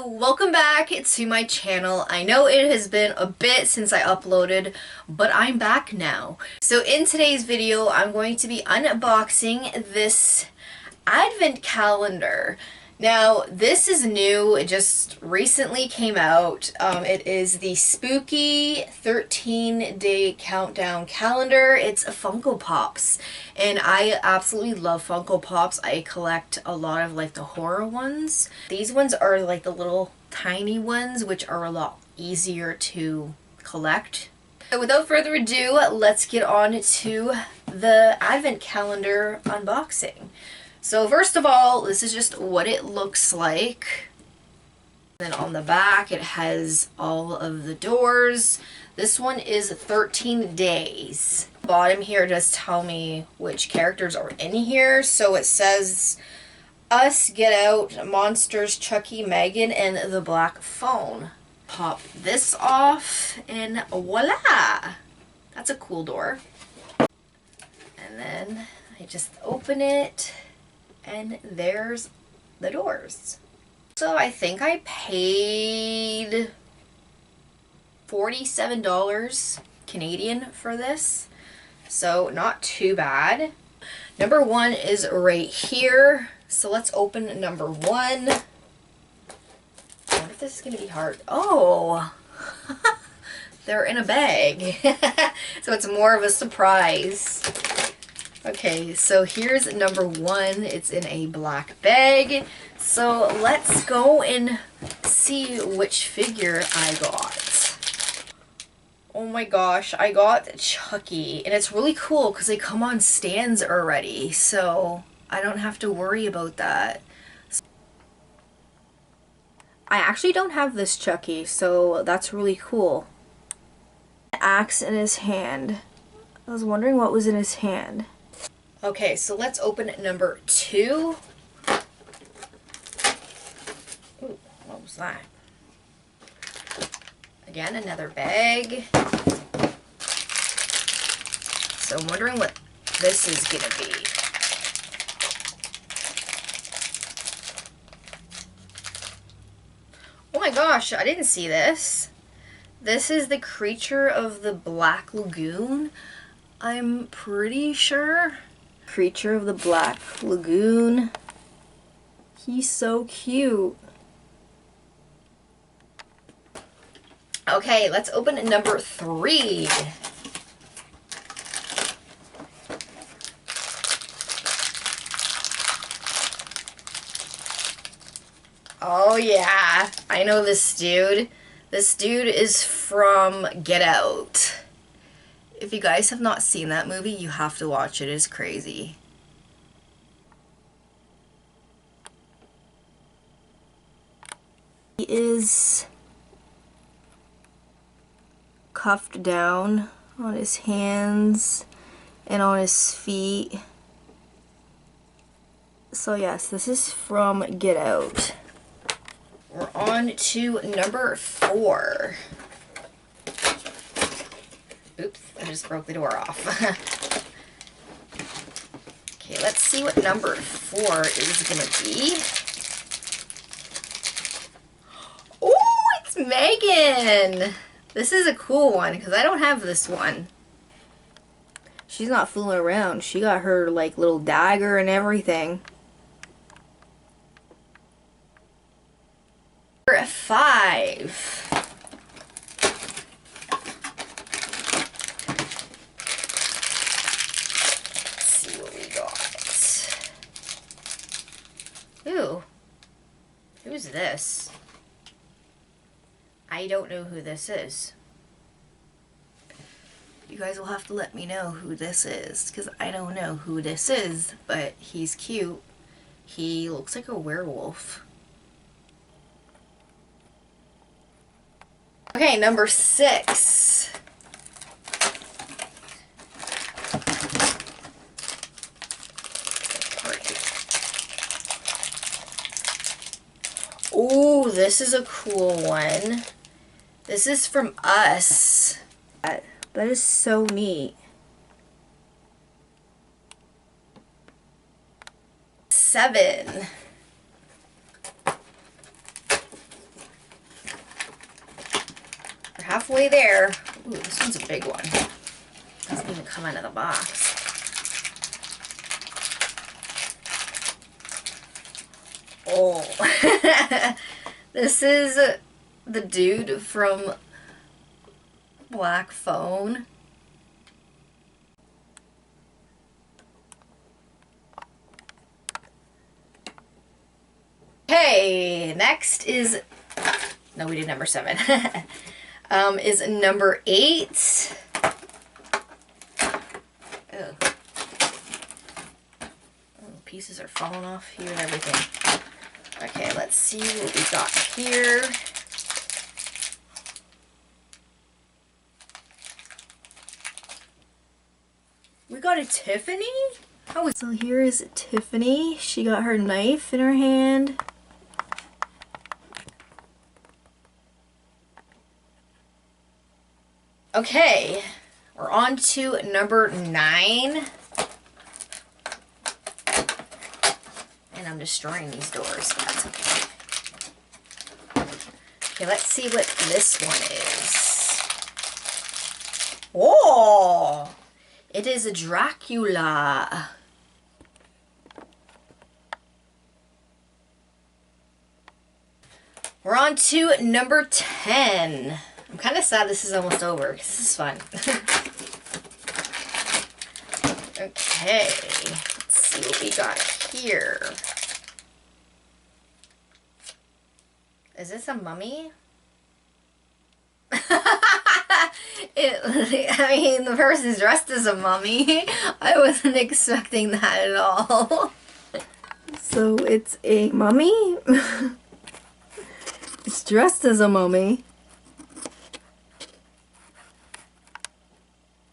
welcome back to my channel. I know it has been a bit since I uploaded, but I'm back now. So in today's video, I'm going to be unboxing this advent calendar. Now, this is new. It just recently came out. It is the spooky 13-day countdown calendar. It's a Funko Pops, and I absolutely love Funko Pops. I collect a lot of like the horror ones. These ones are like the little tiny ones, which are a lot easier to collect. So without further ado, let's get on to the advent calendar unboxing. So first of all, this is just what it looks like. Then on the back, it has all of the doors. This one is 13 days. The bottom here does tell me which characters are in here. So it says Us, Get Out, Monsters, Chucky, Megan, and the Black Phone. Pop this off and voila! That's a cool door. And then I just open it. And there's the doors. So I think I paid $47 Canadian for this. So not too bad. Number one is right here. So let's open number one. I wonder if this is going to be hard. Oh, they're in a bag. So it's more of a surprise. Okay, so here's number one. It's in a black bag. So let's go and see which figure I got. Oh my gosh, I got Chucky. And it's really cool because they come on stands already. So I don't have to worry about that. I actually don't have this Chucky, so that's really cool. Axe in his hand. I was wondering what was in his hand. Okay, so let's open number two. Ooh, what was that? Again, another bag. So I'm wondering what this is gonna be. Oh my gosh, I didn't see this. This is the Creature of the Black Lagoon. I'm pretty sure. Creature of the Black Lagoon. He's so cute. Okay, let's open number three. Oh yeah, I know this dude. This dude is from Get Out. If you guys have not seen that movie, you have to watch it. It's crazy. He is cuffed down on his hands and on his feet. So yes, this is from Get Out. We're on to number four. Oops, I just broke the door off. Okay, let's see what number four is gonna be. Oh, it's Megan! This is a cool one because I don't have this one. She's not fooling around. She got her like little dagger and everything. Number five. Ooh, who's this? I don't know who this is. You guys will have to let me know who this is, because I don't know who this is, but he's cute. He looks like a werewolf. Okay, number six. Ooh, this is a cool one. This is from Us. That is so neat. 7. halfway there. Ooh, this one's a big one. Doesn't even come out of the box. Oh. This is the dude from Black Phone. Okay, next is, no, we did number 7. Is number 8. Oh, pieces are falling off here and everything. Okay, let's see what we got here. We got a Tiffany? Oh, so here is Tiffany. She got her knife in her hand. Okay, we're on to number 9. And I'm destroying these doors, but that's okay. Okay, let's see what this one is. Oh! It is a Dracula. We're on to number 10. I'm kind of sad this is almost over because this is fun. Okay, let's see what we got here. Is this a mummy? I mean, the person's dressed as a mummy. I wasn't expecting that at all. So it's a mummy? It's dressed as a mummy.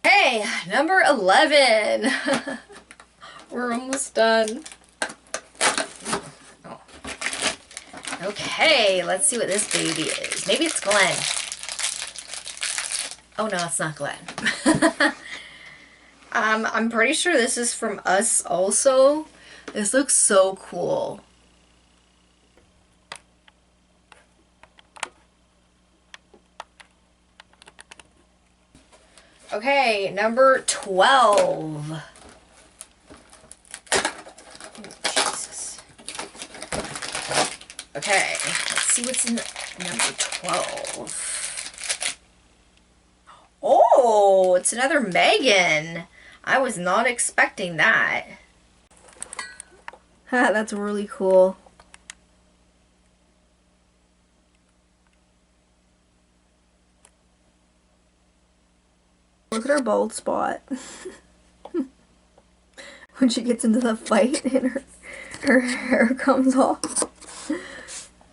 Hey, number 11. We're almost done. Oh. Okay, let's see what this baby is. Maybe it's Glenn. Oh no, it's not Glenn. I'm pretty sure this is from Us also. This looks so cool. Okay, number 12. Oh, Jesus. Okay, let's see what's in number 12. Oh, it's another Megan. I was not expecting that. That's really cool. Look at her bald spot. When she gets into the fight and her hair comes off.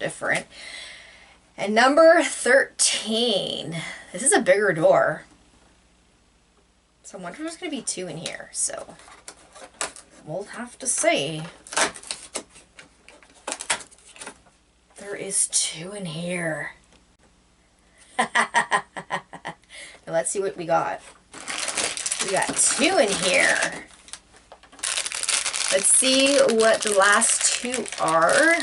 Different. And number 13. This is a bigger door. So I wonder if there's going to be 2 in here. So we'll have to see. There is 2 in here. Now let's see what we got. We got 2 in here. Let's see what the last 2 are.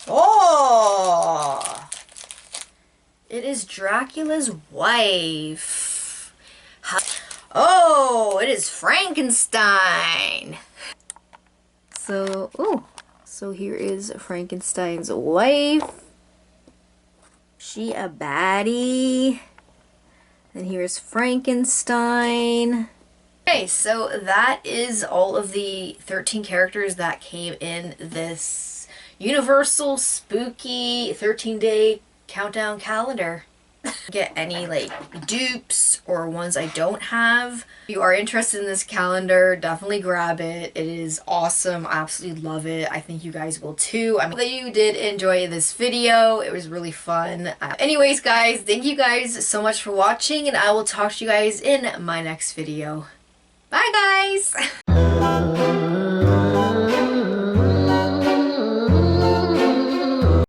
Oh! It is Dracula's wife. Oh, it is Frankenstein. So, oh, so here is Frankenstein's wife. She a baddie. And here's Frankenstein. Okay, so that is all of the 13 characters that came in this Universal Spooky 13-day countdown calendar. Get any like dupes or ones I don't have. If you are interested in this calendar, definitely grab it. It is awesome. I absolutely love it. I think you guys will too. I hope that you did enjoy this video. It was really fun. Anyways guys, thank you guys so much for watching, and I will talk to you guys in my next video. Bye guys!